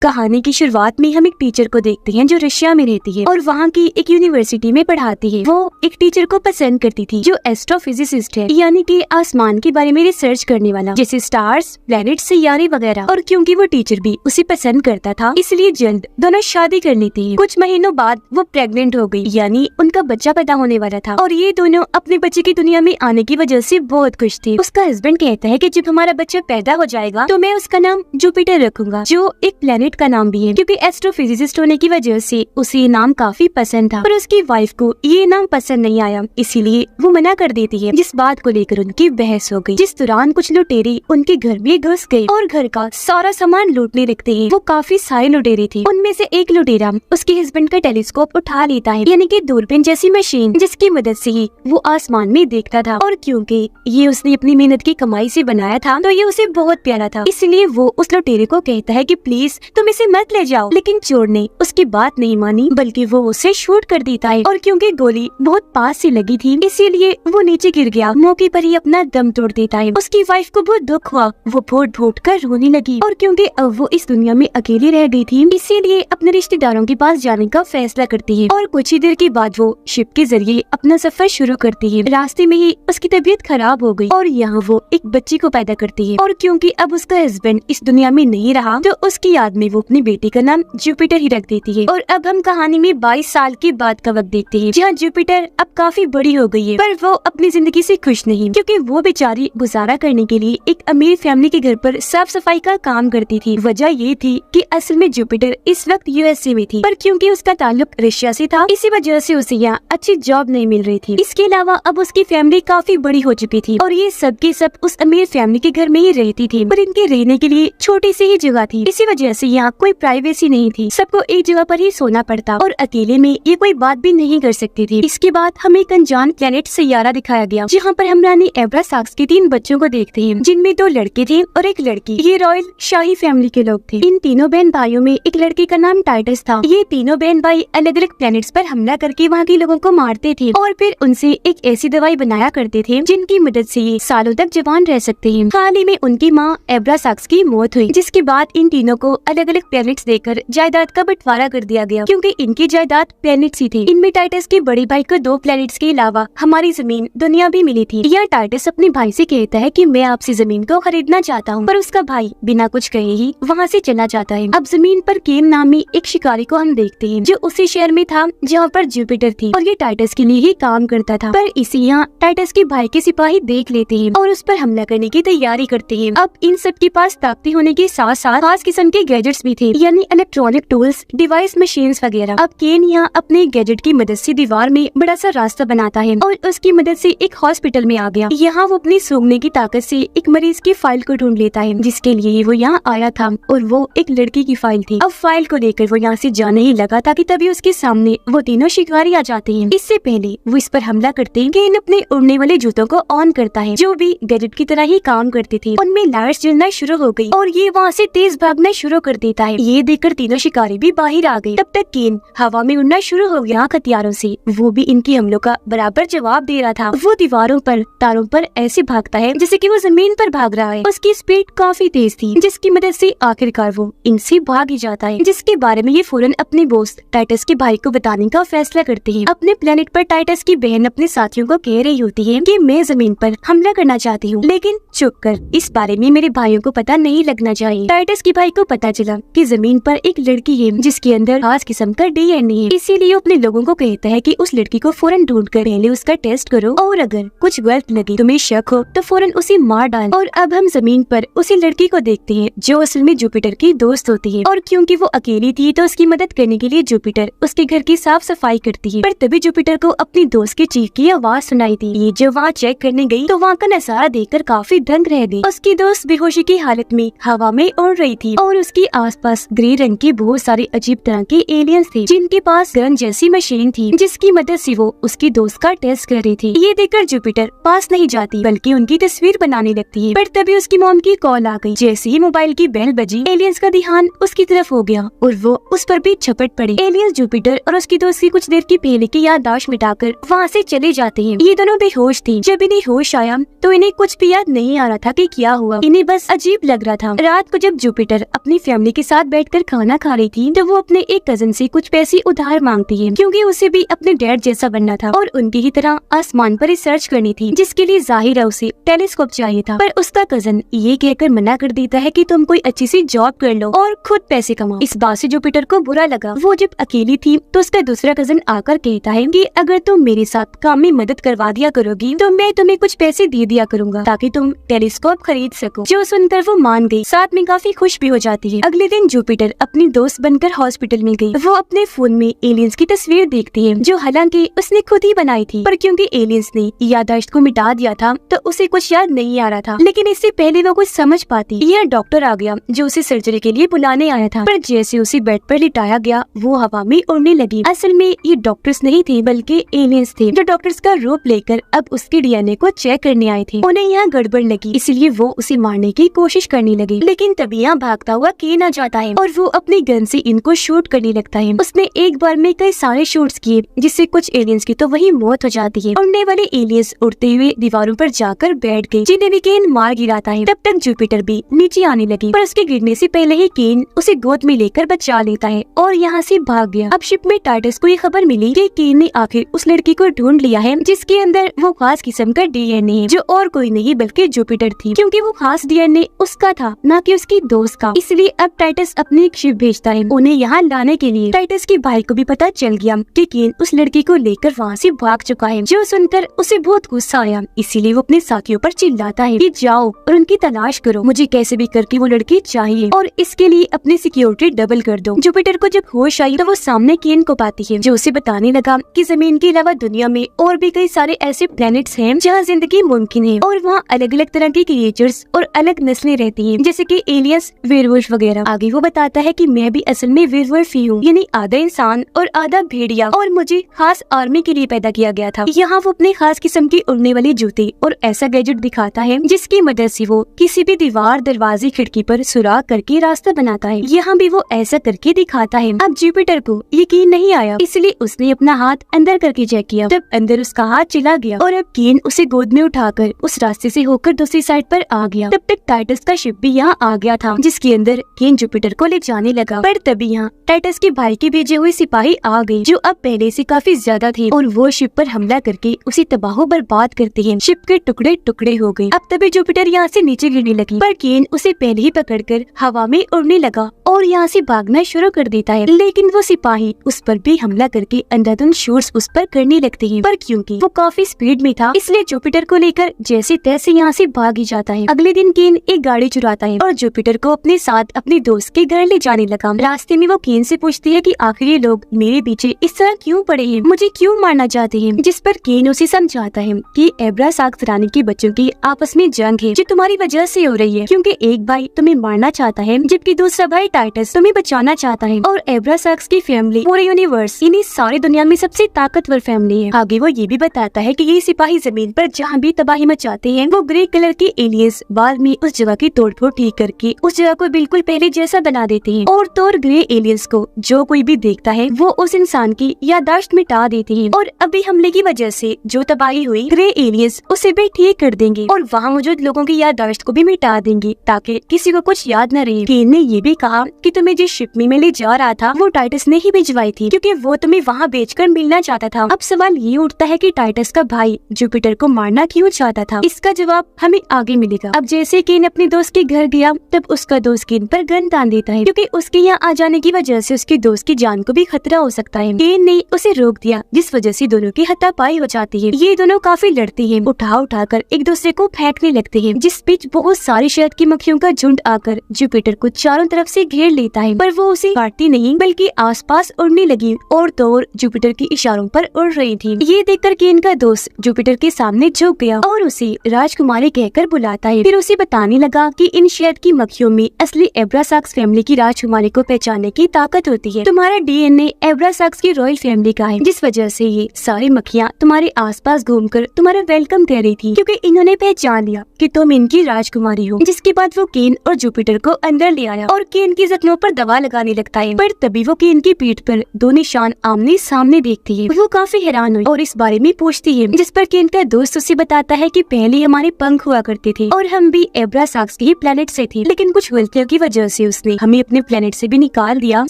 कहानी की शुरुआत में हम एक टीचर को देखते हैं जो रशिया में रहती है और वहाँ की एक यूनिवर्सिटी में पढ़ाती है। वो एक टीचर को पसंद करती थी जो एस्ट्रोफिजिसिस्ट है, यानी कि आसमान के बारे में रिसर्च करने वाला, जैसे स्टार्स, प्लैनेट, सियारे वगैरह। और क्योंकि वो टीचर भी उसे पसंद करता था, इसलिए जल्द दोनों शादी कर लेती है। कुछ महीनों बाद वो प्रेग्नेंट हो गई, यानी उनका बच्चा पैदा होने वाला था और ये दोनों अपने बच्चे की दुनिया में आने की वजह से बहुत खुश थे। उसका हस्बैंड कहता है कि जब हमारा बच्चा पैदा हो जाएगा तो मैं उसका नाम जुपिटर रखूंगा, जो एक प्लेनेट का नाम भी है, क्योंकि एस्ट्रोफिजिसिस्ट होने की वजह से उसे ये नाम काफी पसंद था। पर उसकी वाइफ को ये नाम पसंद नहीं आया, इसीलिए वो मना कर देती है, जिस बात को लेकर उनकी बहस हो गई। जिस दौरान कुछ लुटेरे उनके घर में घुस गए और घर का सारा सामान लूटने लगते हैं। वो काफी सारे लुटेरे थे। उनमें से एक लुटेरा उसके हस्बैंड का टेलीस्कोप उठा लेता है, यानी कि दूरबीन जैसी मशीन, जिसकी मदद से ही वो आसमान में देखता था। और क्योंकि ये उसने अपनी मेहनत की कमाई से बनाया था, तो ये उसे बहुत प्यारा था, इसलिए वो उस लुटेरे को कहता है कि प्लीज तुम इसे मत ले जाओ। लेकिन चोर ने उसकी बात नहीं मानी, बल्कि वो उसे शूट कर देता है। और क्योंकि गोली बहुत पास से लगी थी, इसीलिए वो नीचे गिर गया। मौके पर ही अपना दम तोड़ देता है। उसकी वाइफ को बहुत दुख हुआ, वो फूट फूट कर रोने लगी। और क्योंकि अब वो इस दुनिया में अकेली रह गई थी, इसीलिए अपने रिश्तेदारों के पास जाने का फैसला करती है। और कुछ ही देर के बाद वो शिप के जरिए अपना सफर शुरू करती है। रास्ते में ही उसकी तबीयत खराब हो गई और यहाँ वो एक बच्ची को पैदा करती है। और क्योंकि अब उसका हस्बैंड इस दुनिया में नहीं रहा, तो उसकी याद में वो अपनी बेटी का नाम जुपिटर ही रख देती है। और अब हम कहानी में 22 साल के बाद का वक्त देखते हैं, जहाँ जुपिटर अब काफी बड़ी हो गई है, पर वो अपनी जिंदगी से खुश नहीं, क्योंकि वो बेचारी गुजारा करने के लिए एक अमीर फैमिली के घर पर साफ सफाई का काम करती थी। वजह ये थी कि असल में जुपिटर इस वक्त यूएसए में थी, पर क्योंकि उसका ताल्लुक रशिया से था, इसी वजह से उसे यहाँ अच्छी जॉब नहीं मिल रही थी। इसके अलावा अब उसकी फैमिली काफी बड़ी हो चुकी थी और ये सब के सब उस अमीर फैमिली के घर में ही रहती थी, पर इनके रहने के लिए छोटी सी ही जगह थी। इसी वजह से यहाँ कोई प्राइवेसी नहीं थी, सबको एक जगह पर ही सोना पड़ता और अकेले में ये कोई बात भी नहीं कर सकती थी। इसके बाद हमें एक अनजान प्लेनेट सियारा दिखाया गया, जहाँ पर हम रानी एब्रासाक्स के 3 बच्चों को देखते हैं, जिनमें 2 लड़के थे और एक लड़की। ये रॉयल शाही फैमिली के लोग थे। इन तीनों बहन भाइयों में एक लड़के का नाम टाइटस था। ये तीनों बहन भाई अलग अलग प्लेनेट्स पर हमला करके वहाँ के लोगों को मारते थे और फिर उनसे एक ऐसी दवाई बनाया करते थे जिनकी मदद से ये सालों तक जवान रह सकते हैं। हाल ही में उनकी माँ एब्रासाक्स की मौत हुई, जिसके बाद इन तीनों को अलग अलग प्लेनेट्स देकर जायदाद का बंटवारा कर दिया गया, क्योंकि इनकी जायदाद प्लेनेट्स ही थी। इनमें टाइटस के बड़े भाई को 2 प्लेनेट्स के अलावा हमारी जमीन दुनिया भी मिली थी। यह टाइटस अपने भाई से कहता है कि मैं आपसे जमीन को खरीदना चाहता हूँ, पर उसका भाई बिना कुछ कहे ही वहाँ से चला जाता है। अब जमीन पर केन नामी एक शिकारी को हम देखते हैं, जो उसी शहर में था जहाँ पर जुपिटर थी और ये टाइटस के लिए ही काम करता था। पर इसी यहाँ टाइटस के भाई के सिपाही देख लेते हैं और उस पर हमला करने की तैयारी करते हैं। अब इन सब के पास ताकती होने के साथ साथ खास किस्म के गैजेट्स भी थे, यानी इलेक्ट्रॉनिक टूल्स, डिवाइस, मशीन्स वगैरह। अब केन यहाँ अपने गैजेट की मदद से दीवार में बड़ा सा रास्ता बनाता है और उसकी मदद से एक हॉस्पिटल में आ गया। यहाँ वो अपनी सूंघने की ताकत से एक मरीज की फाइल को ढूंढ लेता है, जिसके लिए वो यहाँ आया था, और वो एक लड़की की फाइल थी। अब फाइल को लेकर वो यहाँ से जाने ही लगा था कि तभी उसके सामने वो तीनों शिकारी आ जाते हैं। इससे पहले वो इस पर हमला करते हैं। केन अपने उड़ने वाले जूतों को ऑन करता है, जो भी गैजेट की तरह ही काम करते थे। उनमें लाइट्स जलना शुरू हो गई और ये वहाँ से तेज भागना शुरू कर देता है। ये देखकर तीनों शिकारी भी बाहर आ गए। तब तक केन हवा में उड़ना शुरू हो गया हथियारों से। वो भी इनके हमलों का बराबर जवाब दे रहा था। वो दीवारों पर, तारों पर ऐसे भागता है जैसे कि वो जमीन पर भाग रहा है। उसकी स्पीड काफी तेज थी, जिसकी मदद से आखिरकार वो इनसे भाग ही जाता है, जिसके बारे में ये फौरन अपने दोस्त टाइटस के भाई को बताने का फैसला करते हैं। अपने प्लेनेट पर टाइटस की बहन अपने साथियों को कह रही होती है कि मैं जमीन पर हमला करना चाहती हूँ, लेकिन चुप कर, इस बारे में मेरे भाइयों को पता नहीं लगना चाहिए। टाइटस के भाई को पता चला कि जमीन पर एक लड़की है जिसके अंदर खास किस्म का डीएनए है, इसीलिए अपने लोगों को कहता है कि उस लड़की को फौरन ढूंढकर पहले उसका टेस्ट करो और अगर कुछ गलत लगे, तुम्हें शक हो, तो फौरन उसे मार डाल। और अब हम जमीन पर उसी लड़की को देखते हैं जो असल में जुपिटर की दोस्त होती है। और क्योंकि वो अकेली थी, तो उसकी मदद करने के लिए जुपिटर उसके घर की साफ सफाई करती है। पर तभी जुपिटर को अपनी दोस्त के चीख की आवाज सुनाई दी। ये जब वहाँ चेक करने गई तो वहाँ का नजारा देखकर काफी दंग रह गई। उसकी दोस्त बेहोशी की हालत में हवा में उड़ रही थी और उसके आसपास ग्रे रंग के बहुत सारे अजीब तरह के एलियंस थे, जिनके पास गन जैसी मशीन थी, जिसकी मदद से वो उसकी दोस्त का टेस्ट कर रही थी। ये देखकर जुपिटर पास नहीं जाती, बल्कि उनकी तस्वीर बनाने लगती है। पर तभी उसकी मॉम की कॉल आ गई। जैसे ही मोबाइल की बेल बजी, एलियंस का ध्यान उसकी तरफ हो गया और वो उस पर भी झपट पड़े। एलियंस जुपिटर और उसकी दोस्त की कुछ देर की पहले की याददाश्त मिटाकर वहाँ से चले जाते हैं। ये दोनों बेहोश थी। जब इन्हें होश आया तो इन्हें कुछ भी याद नहीं आ रहा था कि क्या हुआ। इन्हें बस अजीब लग रहा था। रात को जब जुपिटर अपनी फैमिली के साथ बैठकर खाना खा रही थी तो वो अपने एक कजन से कुछ पैसे उधार मांगती है, क्योंकि उसे भी अपने डैड जैसा बनना था और उनकी ही तरह आसमान पर रिसर्च करनी थी, जिसके लिए जाहिर है उसे टेलीस्कोप चाहिए था। पर उसका कजन ये कहकर मना कर देता है कि तुम कोई अच्छी सी जॉब कर लो और खुद पैसे कमाओ। इस बात से जुपिटर को बुरा लगा। वो जब अकेली थी तो उसका दूसरा कजन आकर कहता है कि अगर तुम मेरे साथ काम में मदद करवा दिया करोगी तो मैं तुम्हें कुछ पैसे दे दिया करूंगा ताकि तुम टेलीस्कोप खरीद सको। जो सुनकर वो मान गई, साथ में काफी खुश भी हो जाती है। अगले दिन जुपिटर अपनी दोस्त बनकर हॉस्पिटल में गई। वो अपने फोन में एलियंस की तस्वीर देखती है, जो हालांकि उसने खुद ही बनाई थी, पर क्योंकि एलियंस ने याददाश्त को मिटा दिया था तो उसे कुछ याद नहीं आ रहा था। लेकिन इससे पहले वो कुछ समझ पाती, यह डॉक्टर आ गया जो उसे सर्जरी के लिए बुलाने आया था। पर जैसे उसे बेड पर लिटाया गया वो हवा में उड़ने लगी। असल में ये डॉक्टर्स नहीं थे बल्कि एलियंस थे, जो डॉक्टर्स का रूप लेकर अब उसके डीएनए को चेक करने आए थे। उन्हें यहाँ गड़बड़ लगी, इसलिए वो उसे मारने की कोशिश करने लगे। लेकिन तभी यहाँ भागता हुआ केन आ जाता है और वो अपनी गन से इनको शूट करने लगता है। उसने एक बार में कई सारे शूट्स किए, जिससे कुछ एलियंस की तो वही मौत हो जाती है। उड़ने वाले एलियंस उड़ते हुए दीवारों पर जाकर बैठ गए, जिन्हें भी केन मार गिराता है। तब तक जुपिटर भी नीचे आने लगी, पर उसके गिरने से पहले ही केन उसे गोद में लेकर बचा लेता है और यहाँ से भाग गया। अब शिप में टाइटस को ये खबर मिली कि केन ने आखिर उस लड़की को ढूंढ लिया है जिसके अंदर वो खास किस्म का डीएनए है, जो और कोई नहीं बल्कि जुपिटर थी। क्योंकि वो खास डीएनए उसका था, न कि उसकी दोस्त का, इसलिए अब टाइटस अपनी एक शिप भेजता है उन्हें यहाँ लाने के लिए। टाइटस के भाई को भी पता चल गया कि केन उस लड़की को लेकर वहाँ से भाग चुका है, जो सुनकर उसे बहुत गुस्सा आया। इसीलिए वो अपने साथियों पर चिल्लाता है कि जाओ और उनकी तलाश करो, मुझे कैसे भी करके वो लड़की चाहिए और इसके लिए अपनी सिक्योरिटी डबल कर दो। जुपिटर को जब होश आई तो वो सामने केन को पाती है, जो उसे बताने लगा कि जमीन के अलावा दुनिया में और भी कई सारे ऐसे प्लैनेट्स हैं जहाँ जिंदगी मुमकिन है और वहाँ अलग अलग तरह के क्रिएचर्स और अलग नस्लें रहती हैं, जैसे कि एलियंस, वेयरवुल्फ वगैरह। आगे वो बताता है कि मैं भी असल में वेयरवुल्फ ही हूँ, यानी आधा इंसान और आधा भेड़िया, और मुझे खास आर्मी के लिए पैदा किया गया था। यहाँ वो अपने खास किस्म की उड़ने वाली जूते और ऐसा गैजेट दिखाता है जिसकी मदद से वो किसी भी दीवार, दरवाजे, खिड़की पर सुराख करके रास्ता बनाता है। यहाँ भी वो ऐसा करके दिखाता है। अब जुपिटर को यकीन नहीं आया, इसलिए उसने अपना हाथ अंदर करके चेक किया। तब अंदर उसका हाथ चला गया और अब केन उसे गोद में उठाकर उस रास्ते से होकर दूसरी साइड पर आ गया। तब तक टाइटस का शिप भी यहाँ आ गया था, जिसके अंदर केन जुपिटर को ले जाने लगा। पर तभी यहाँ टाइटस के भाई के भेजे हुए सिपाही आ गए, जो अब पहले से काफी ज्यादा थे, और वो शिप पर हमला करके उसे तबाह बर्बाद करते हैं। शिप के टुकड़े टुकड़े हो गए। अब तभी जुपिटर यहाँ से नीचे गिरने लगी, पर केन उसे पहले ही पकड़कर हवा में उड़ने लगा और यहाँ से भागना शुरू कर देता है। लेकिन वो सिपाही उस पर भी हमला करके अंधाधुंध शूट्स उस पर करने लगते हैं, पर क्योंकि वो काफी स्पीड में था इसलिए जुपिटर को लेकर जैसे तैसे यहाँ से भाग ही जाता है। अगले दिन केन एक गाड़ी चुराता है और जुपिटर को अपने साथ अपने दोस्त के घर ले जाने लगा। रास्ते में वो केन से पूछती है कि आखिर ये लोग मेरे पीछे इस तरह क्यों पड़े हैं, मुझे क्यों मारना चाहते हैं, जिस पर केन उसे समझाता है कि एब्रासाक्स रानी के बच्चों की आपस में जंग है जो तुम्हारी वजह से हो रही है, क्योंकि एक भाई तुम्हें मारना चाहता है जबकि दूसरा भाई टाइटस तुम्हें बचाना चाहता है। और एब्रासाक्स की फैमिली पूरे यूनिवर्स यानी सारी दुनिया में सबसे ताकतवर फैमिली है। आगे वो ये भी बताता है कि ये सिपाही जमीन पर जहाँ भी तबाही मचाते हैं वो ग्रे कलर के एलियंस बाद में उस जगह की तोड़फोड़ ठीक करके उस जगह को बिल्कुल पहले जैसा बना देते हैं, और तो ग्रे एलियंस को जो कोई भी देखता है वो उस इंसान की याददाश्त मिटा देते हैं, और अभी हमले की वजह से जो तबाही हुई ग्रे एलियंस उसे भी ठीक कर देंगे और वहाँ मौजूद लोगों की याददाश्त को भी मिटा देंगे ताकि किसी को कुछ याद न रहे। केन ने ये भी कहा कि तुम्हें जिस शिप में ले जा रहा था वो टाइटस ने ही भिजवाई थी, क्योंकि वो तुम्हें वहाँ बेचकर मिलना चाहता था। अब सवाल ये उठता है कि टाइटस का भाई जुपिटर को मारना क्यों चाहता था। इसका जवाब हमें आगे मिलेगा। अब जैसे केन अपने दोस्त के घर गया तब उसका दोस्त केन पर गन तान देता है, क्योंकि उसके यहाँ आ जाने की वजह से उसके दोस्त की जान को भी खतरा हो सकता है। केन ने उसे रोक दिया, जिस वजह से दोनों की हाथापाई हो जाती है। ये दोनों काफी लड़ते हैं, उठा कर एक दूसरे को फेंकने लगते हैं, जिस बीच बहुत सारी शहद की मक्खियों का झुंड आकर जुपिटर को चारों तरफ से घेर लेता है, पर वो उसे काटती नहीं बल्कि आसपास उड़ने लगी और तो जुपिटर के इशारों पर उड़ रही थी। ये देखकर केन का दोस्त जुपिटर के सामने झुक गया और उसे राजकुमारी कहकर बुलाता है। फिर उसे बताने लगा कि इन शहद की मक्खियों में असली एब्रासाक्स फैमिली की राजकुमारी को पहचानने की ताकत होती है। तुम्हारा डीएनए एब्रासाक्स की रॉयल फैमिली का है, जिस वजह से ये सारी मक्खियाँ तुम्हारे आसपास घूमकर तुम्हारा वेलकम कर रही थी, क्योंकि इन्होंने पहचान लिया कि तुम इनकी राजकुमारी हो। जिसके बाद वो केन और जुपिटर को अंदर ले आया और केन की जख्मों पर दवा लगाने लगता है, पर तभी वो केन की पीठ पर दो निशान आमने सामने देखती है। वो काफी हैरान हुई और इस बारे में पूछती है, जिस पर केन का दोस्त उसे बताता है कि पहले हमारे पंख हुआ करते थे और हम भी एब्रासाक्स के ही प्लेनेट से थे, लेकिन कुछ गलतियों की वजह से से उसने हमें अपने प्लेनेट से भी निकाल दिया,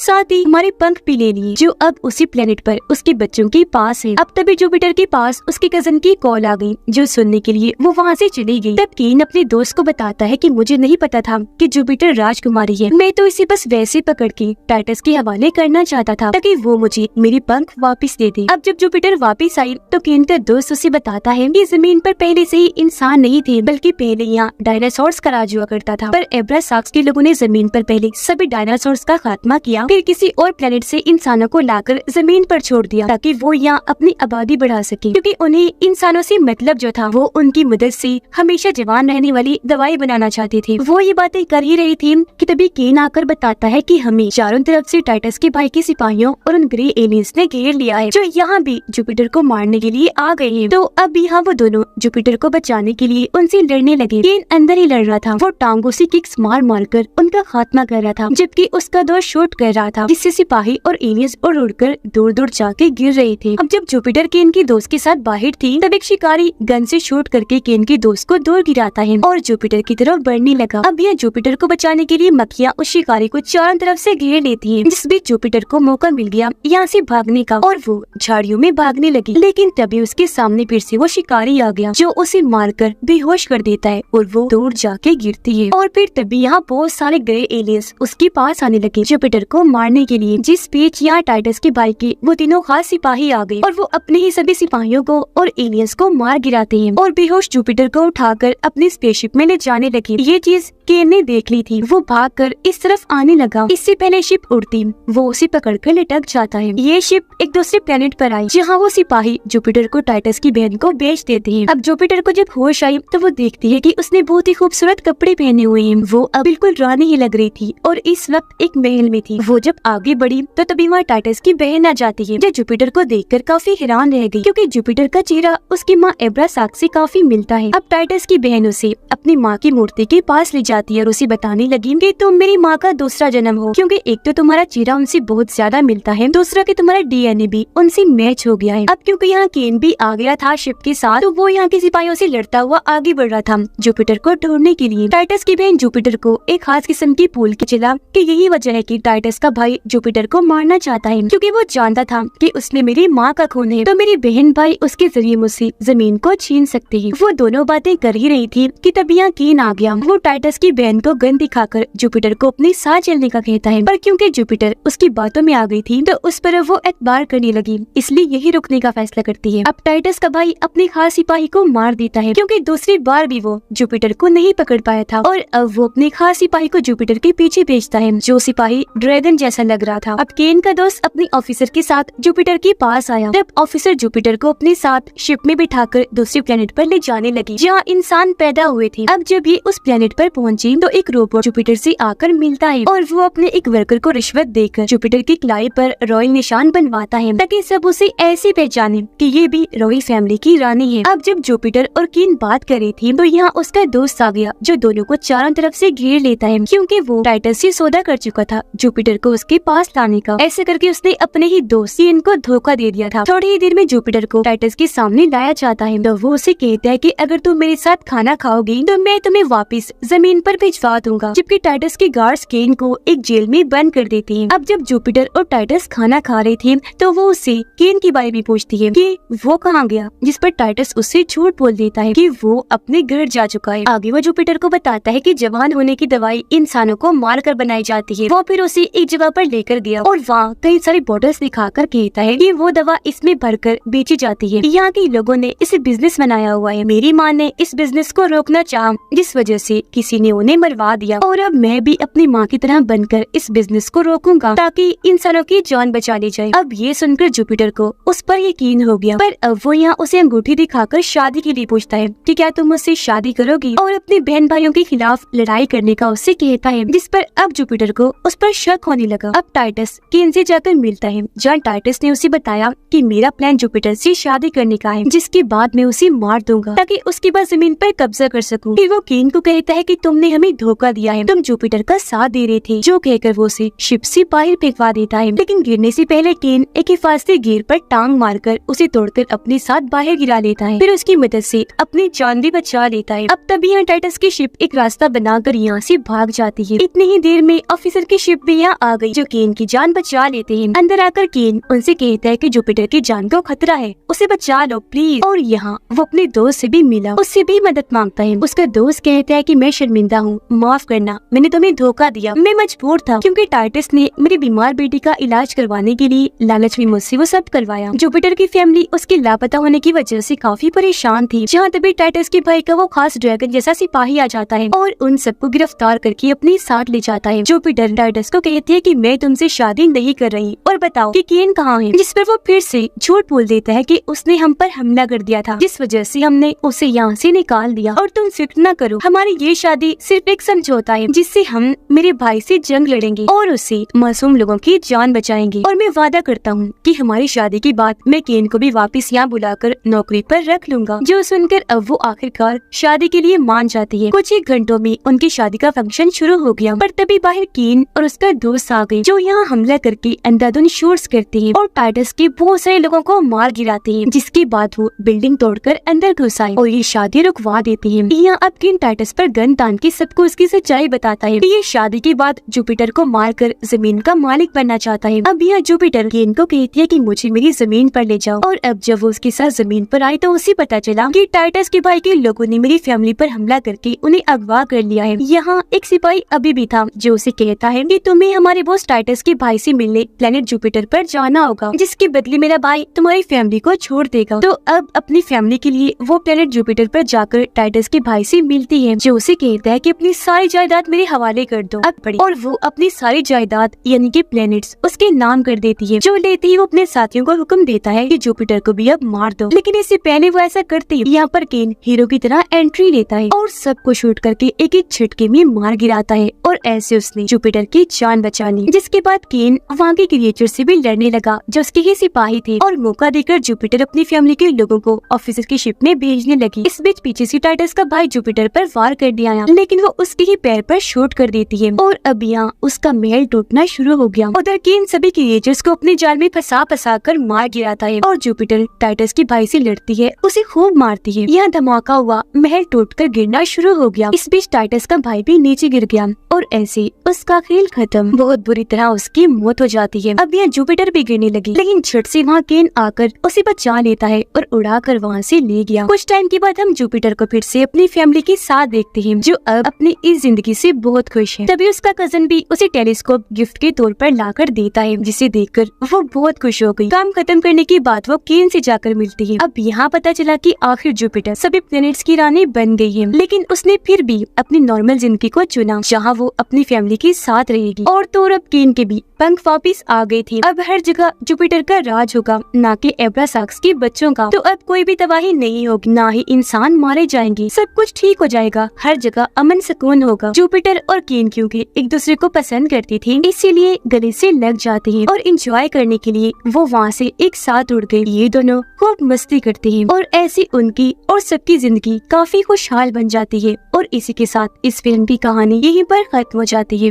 साथ ही हमारे पंख भी ले लिए, जो अब उसी प्लेनेट पर उसके बच्चों के पास है। अब तभी जुपिटर के पास उसके कजन की कॉल आ गई, जो सुनने के लिए वो वहाँ से चली गई। तब केन अपने दोस्त को बताता है कि मुझे नहीं पता था कि जुपिटर राजकुमारी है, मैं तो इसे बस वैसे पकड़ के टाइटस के हवाले करना चाहता था ताकि वो मुझे मेरे पंख वापस दे दे। अब जब जुपिटर वापस आई तो केन का दोस्त उसे बताता है कि जमीन पर पहले से ही इंसान नहीं थे, बल्कि पहले यहाँ डायनासोर्स का राज हुआ करता था, पर एब्रासाक्स के लोगों ने जमीन पर पहले सभी डायनासोर्स का खात्मा किया, फिर किसी और प्लेनेट से इंसानों को लाकर जमीन पर छोड़ दिया ताकि वो यहाँ अपनी आबादी बढ़ा सके, क्योंकि उन्हें इंसानों से मतलब जो था वो उनकी मदद से हमेशा जवान रहने वाली दवाई बनाना चाहते थे। वो ये बातें कर ही रही थी कि तभी केन आकर बताता है कि हमें चारों तरफ से टाइटस के भाई के सिपाहियों और उन ग्रे एलियंस ने घेर लिया है, जो यहाँ भी जुपिटर को मारने के लिए आ गए हैं। तो अब यहाँ वो दोनों जुपिटर को बचाने के लिए उनसे लड़ने लगे। केन अंदर ही लड़ रहा था, वो टांगों से किक्स मार मार कर उनका खात्मा कर रहा था, जबकि उसका दोस्त शूट कर रहा था, जिससे सिपाही और एलियंस उड़कर दूर दूर जाके गिर रहे थे। अब जब जुपिटर केन के दोस्त के साथ बाहर थी, तब एक शिकारी गन से शूट करके केन के दोस्त को दूर गिराता है और जुपिटर की तरफ बढ़ने लगा। अब यह जुपिटर को बचाने के लिए मक्खियाँ उस शिकारी को चारों तरफ से घेर लेती है, जिस बीच जुपिटर को मौका मिल गया यहाँ से भागने का और वो झाड़ियों में भागने लगी। लेकिन तभी उसके सामने फिर से वो शिकारी आ गया, जो उसे मारकर बेहोश कर देता है और वो दूर जाके गिरती है। और फिर तभी यहाँ बहुत सारे ग्रे एलियंस उसके पास आने लगे जुपिटर को मारने के लिए, जिस बीच यहाँ टाइटस के भाई के वो तीनों खास सिपाही आ गए और वो अपने ही सभी सिपाहियों को और एलियंस को मार गिराते हैं और बेहोश जुपिटर को उठाकर अपनी स्पेसशिप में ले जाने लगे। ये चीज केन ने देख ली थी, वो भागकर इस तरफ आने लगा। इससे पहले शिप उड़ती वो उसे पकड़कर लटक जाता है। ये शिप एक दूसरे प्लेनेट पर आई, जहाँ वो सिपाही जुपिटर को टाइटस की बहन को बेच देते हैं। अब जुपिटर को जब होश आई तो वो देखती है कि उसने बहुत ही खूबसूरत कपड़े पहने हुए हैं, वो अब बिल्कुल रानी ही लग रही थी और इस वक्त एक महल में थी। वो जब आगे बढ़ी तो तभी वहाँ टाइटस की बहन आ जाती है, जो जुपिटर को देखकर काफी हैरान रह गई, क्योंकि जुपिटर का चेहरा उसकी माँ एब्रासाक्स से काफी मिलता है। अब टाइटस की बहन उसे अपनी माँ की मूर्ति के पास ले जाती है और उसे बताने लगी कि तुम मेरी माँ का दूसरा जन्म हो, क्योंकि एक तो तुम्हारा चेहरा उनसे बहुत ज्यादा मिलता है, दूसरा कि तुम्हारा डीएनए भी उनसे मैच हो गया है। अब क्योंकि यहाँ केन भी आ गया था शिप के साथ, तो वो यहाँ के सिपाहियों से लड़ता हुआ आगे बढ़ रहा था जुपिटर को ढूंढने के लिए। टाइटस की बहन जुपिटर को एक खास किस्म की फूल की चला कि यही वजह है कि टाइटस का भाई जुपिटर को मारना चाहता है, क्योंकि वो जानता था कि उसने मेरी माँ का खून है, तो मेरी बहन भाई उसके जरिए मुझसे जमीन को छीन सकते हैं। वो दोनों बातें कर ही रही थी कि तभी यहाँ केन आ गया। वो टाइटस की बहन को गन दिखाकर जुपिटर को अपने साथ चलने का कहता है, पर क्योंकि जुपिटर उसकी बातों में आ गई थी तो उस पर वो एतबार करने लगी, इसलिए यही रुकने का फैसला करती है। अब टाइटस का भाई अपने खास सिपाही को मार देता है, क्योंकि दूसरी बार भी वो जुपिटर को नहीं पकड़ पाया था और अब वो अपने खास सिपाही को जुपिटर के पीछे भेजता है, जो सिपाही ड्रैगन जैसा लग रहा था। अब केन का दोस्त अपने ऑफिसर के साथ जुपिटर के पास आया। तब ऑफिसर जुपिटर को अपने साथ शिप में बिठाकर दूसरे प्लेनेट पर ले जाने लगी, जहाँ इंसान पैदा हुए थे। अब जब ये उस प्लेनेट पर पहुंची तो एक रोबोट जुपिटर से आकर मिलता है और वो अपने एक वर्कर को रिश्वत देकर जुपिटर की कलाई पर रॉयल निशान बनवाता है, ताकि सब उसे ऐसे पहचाने कि ये भी रॉयल फैमिली की रानी है। अब जब जुपिटर और केन बात कर रही थी तो यहाँ उसका दोस्त आ गया, जो दोनों को चारों तरफ से घेर लेता है, क्योंकि वो टाइटस से सौदा कर चुका था जुपिटर को उसके पास लाने का। ऐसे करके उसने अपने ही दोस्त केन को धोखा दे दिया था। थोड़ी ही देर में जुपिटर को टाइटस के सामने लाया जाता है, तो वो उसे कहता है कि अगर तुम मेरे साथ खाना खाओगी तो मैं तुम्हें वापस जमीन पर भिजवा दूंगा, जबकि टाइटस के गार्ड्स केन को एक जेल में बंद कर देती हैं। अब जब जुपिटर और टाइटस खाना खा रहे थे तो वो उससे केन के बारे में पूछती है कि वो कहाँ गया, जिस पर टाइटस उससे झूठ बोल देता है कि वो अपने घर जा चुका है। आगे वो जुपिटर को बताता है कि जवान होने की दवाई इंसानों को मार कर बनाई जाती है। वो फिर उसे एक जगह पर लेकर गया और वहाँ कई सारी बोतल्स दिखाकर कहता है कि वो दवा इसमें भरकर बेची जाती है। यहाँ के लोगों ने इसे बिजनेस बनाया हुआ है। मेरी माँ ने इस बिजनेस को रोकना चाहा, जिस वजह से किसी ने उन्हें मरवा दिया, और अब मैं भी अपनी माँ की तरह बनकर इस बिजनेस को रोकूंगा ताकि इंसानों की जान बचा ली जाए। अब ये सुनकर जुपिटर को उस पर यकीन हो गया, पर अब वो यहाँ उसे अंगूठी दिखाकर शादी के लिए पूछता है कि क्या तुम मुझसे शादी करोगी, और अपने बहन भाइयों के खिलाफ लड़ाई करने का उससे कहता है, जिस पर अब जुपिटर को उस पर शक होने लगा। अब टाइटस केन से जाकर मिलता है, जहाँ टाइटस ने उसे बताया कि मेरा प्लान जुपिटर से शादी करने का है, जिसके बाद मैं उसे मार दूंगा ताकि उसके बाद जमीन पर कब्जा कर सकूं। फिर वो केन को कहता है कि तुमने तुमने हमें धोखा दिया है, तुम जुपिटर का साथ दे रहे थे, जो कहकर वो उसे शिप से बाहर फेंकवा देता है। लेकिन गिरने से पहले केन एक हिफाजती गियर पर टांग मारकर उसे तोड़कर अपने साथ बाहर गिरा लेता है, फिर उसकी मदद से अपनी जान भी बचा लेता है। अब तभी यहाँ टाइटस की शिप एक रास्ता बनाकर यहाँ से भाग जाती है। इतनी ही देर में ऑफिसर की शिप भी यहाँ आ गई, जो केन की जान बचा लेते हैं। अंदर आकर केन उनसे कहता है कि जुपिटर की जान को खतरा है, उसे बचा लो प्लीज। और यहाँ वो अपने दोस्त से भी मिला, उससे भी मदद मांगता है। उसका दोस्त कहता है कि मैं शर्मिंदा हूँ, माफ करना, मैंने तुम्हें धोखा दिया, मैं मजबूर था क्योंकि टाइटस ने मेरी बीमार बेटी का इलाज करवाने के लिए लालच में मुझसे वो सब करवाया। जुपिटर की फैमिली उसके लापता होने की वजह से काफी परेशान थी। जहाँ तभी टाइटस के भाई का वो खास ड्रैगन जैसा सिपाही आ जाता है और उन सबको गिरफ्तार करके अपने साथ ले जाता है। जुपिटर टाइटस को कहती है कि मैं तुमसे शादी नहीं कर रही और बताओ कि केन कहाँ है, जिस पर वो फिर से झूठ बोल देता है कि उसने हम पर हमला कर दिया था, जिस वजह से हमने उसे यहाँ से निकाल दिया। और तुम फिक्र न करो, हमारी ये शादी सिर्फ एक समझौता है जिससे हम मेरे भाई से जंग लड़ेंगे और उससे मासूम लोगों की जान बचाएंगे। और मैं वादा करता हूँ कि हमारी शादी के बाद मैं केन को भी वापस यहाँ बुलाकर नौकरी पर रख लूंगा। जो सुनकर अब वो आखिरकार शादी के लिए मान जाती है। कुछ ही घंटों में उनकी शादी का फंक्शन शुरू हो गया, पर तभी बाहर केन और उसका दोस्त आ गए, जो यहाँ हमला करके अंधाधुंध शूट्स करते हैं और टाइटस के बहुत सारे लोगों को मार गिराते हैं, जिसके बाद वो बिल्डिंग तोड़कर अंदर घुस आए और ये शादी रुकवा देते हैं। यहाँ अब केन टाइटस पर गन तान के सबको उसकी सच्चाई बताता है। ये शादी के बाद जुपिटर को मारकर जमीन का मालिक बनना चाहता है। अब यहाँ जुपिटर केन को कहती है कि मुझे मेरी जमीन पर ले जाओ। और अब जब वो उसके साथ जमीन पर आई तो उसे पता चला कि टाइटस के भाई के लोगों ने मेरी फैमिली पर हमला करके उन्हें अगवा कर लिया है। यहाँ एक सिपाही अभी भी था, जो उसे कहता है कि तुम्हें हमारे बॉस टाइटस के भाई से मिलने प्लेनेट जुपिटर पर जाना होगा, जिसके बदले मेरा भाई तुम्हारी फैमिली को छोड़ देगा। तो अब अपनी फैमिली के लिए वो प्लेनेट जुपिटर पर जाकर टाइटस के भाई से मिलती है, जो उसे कहता है कि अपनी सारी जायदाद मेरे हवाले कर दो। अब बड़ी और वो अपनी सारी जायदाद यानी कि प्लेनेट्स उसके नाम कर देती है। जो लेती है वो अपने साथियों को हुक्म देता है कि जुपिटर को भी अब मार दो। लेकिन इससे पहले वो ऐसा करते ही यहाँ पर केन हीरो की तरह एंट्री लेता है और सबको शूट करके एक एक झटके में मार गिराता है और ऐसे उसने जुपिटर की जान बचा ली। जिसके बाद केन वहाँ के क्रिएचर से भी लड़ने लगा, जो उसके ही सिपाही थे, और मौका देकर जुपिटर अपनी फैमिली के लोगों को ऑफिसर की शिप में भेजने लगी। इस बीच पीछे से टाइटस का भाई जुपिटर पर वार कर दिया, लेकिन वो उसके ही पैर पर शूट कर देती है और अब यहाँ उसका महल टूटना शुरू हो गया। उधर केन सभी क्रिएचर्स को अपने जाल में फंसा कर मार गिराता है और जुपिटर टाइटस के भाई से लड़ती है, उसे खूब मारती है। यहाँ धमाका हुआ, महल टूटकर गिरना शुरू हो गया। इस बीच टाइटस का भाई भी नीचे गिर गया और ऐसे उसका खेल खत्म। बहुत बुरी तरह उसकी मौत हो जाती है। अब यहाँ जुपिटर भी गिरने लगी, लेकिन झट से वहाँ केन आकर उसे बचा लेता है और उड़ाकर वहाँ से ले गया। कुछ टाइम के बाद हम जुपिटर को फिर से अपनी फैमिली के साथ देखते हैं, जो अब अपनी इस जिंदगी से बहुत खुश है। तभी उसका कजन भी उसे टेलीस्कोप गिफ्ट के तौर पर लाकर देता है, जिसे देखकर वो बहुत खुश हो गई। काम खत्म करने के बाद वो केन से जाकर मिलती है। अब यहाँ पता चला कि आखिर जुपिटर सभी प्लैनेट्स की रानी बन गई है, लेकिन उसने फिर भी अपनी नॉर्मल जिंदगी को चुना, जहाँ वो अपनी फैमिली के साथ रहेगी। और तो अब केन के भी पंख वापिस आ गए थे। अब हर जगह जुपिटर का राज होगा, ना कि एब्रासाक्स के बच्चों का। तो अब कोई भी तबाही नहीं होगी, ना ही इंसान मारे जाएंगे, सब कुछ ठीक हो जाएगा, हर जगह अमन सुकून होगा। जुपिटर और केन क्योंकि एक दूसरे को पसंद करती थी, इसीलिए गले से लग जाते हैं और इंजॉय करने के लिए वो वहाँ से एक साथ उड़ गए। ये दोनों खूब मस्ती करते हैं और ऐसी उनकी और सबकी जिंदगी काफी खुशहाल बन जाती है। और इसी के साथ इस फिल्म की कहानी यहीं पर खत्म हो जाती है।